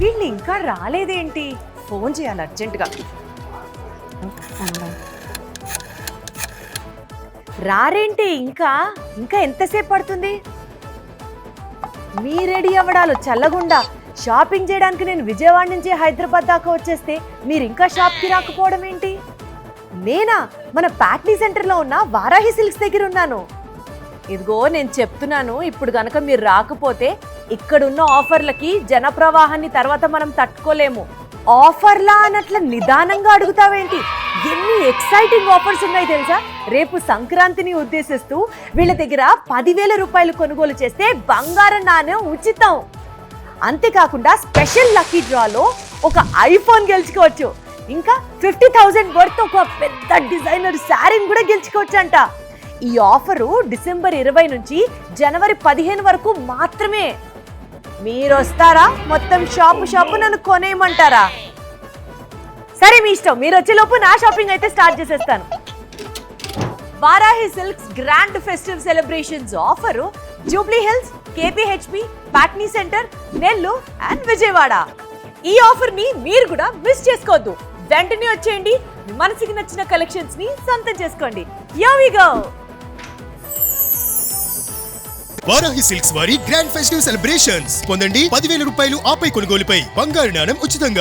వీళ్ళు ఇంకా రాలేదేంటి? ఫోన్ చేయాలి అర్జెంటుగా. రారేంటి? ఇంకా ఇంకా ఎంతసేపు పడుతుంది? మీ రెడీ అవ్వడాలు చల్లగుండా షాపింగ్ చేయడానికి నేను విజయవాడ నుంచి హైదరాబాద్ దాకా వచ్చేస్తే మీరు ఇంకా షాప్కి రాకపోవడం ఏంటి? నేనా మన ప్యాట్నీ సెంటర్లో ఉన్న వారాహి సిల్క్స్ దగ్గర ఉన్నాను. ఇదిగో నేను చెప్తున్నాను, ఇప్పుడు గనక మీరు రాకపోతే ఇక్కడున్న ఆఫర్లకి జనప్రవాహాన్ని తర్వాత మనం తట్టుకోలేము. ఆఫర్లా అన్నట్ల నిదానంగా అడుగుతావేంటి? ఎన్ని ఎక్సైటింగ్ ఆఫర్స్ ఉన్నాయి తెలుసా? రేపు సంక్రాంతిని ఉద్దేశిస్తూ వీళ్ళ దగ్గర 10,000 రూపాయలు కొనుగోలు చేస్తే బంగారం నాణెం ఉచితం. అంతేకాకుండా స్పెషల్ లక్కీ డ్రాలో ఒక ఐఫోన్ గెలుచుకోవచ్చు. ఇంకా 50,000 వర్త్ ఒక పెద్ద డిజైనర్ శారీని కూడా గెలుచుకోవచ్చు అంట. ఈ ఆఫరు డిసెంబర్ 20 నుంచి జనవరి 15 వరకు మాత్రమే. మీరు వస్తారా? మొత్తం షాపు నన్ను కొనేయమంటారా? సరే మీ ఇష్టం. మీరు వచ్చేలోపు నా షాపింగ్ అయితే స్టార్ట్ చేసేస్తాను. Varahi silks grand festive celebrations offer Jubilee Hills, KPHB, Patny centre, Nellore and Vijayawada. ఈ ఆఫర్ ని మీరు కూడా మిస్ చేసుకోవద్దు. వెంటనే వచ్చేయండి, మనసుకి నచ్చిన కలెక్షన్స్ ని సొంతం చేసుకోండి. Here we go. Varahi silks వారి గ్రాండ్ ఫెస్టివ్ సెలబ్రేషన్స్ పొందండి 10,000 రూపాయలు ఆపై కొనుగోలుపై బంగారు నాణెం ఉచితంగా.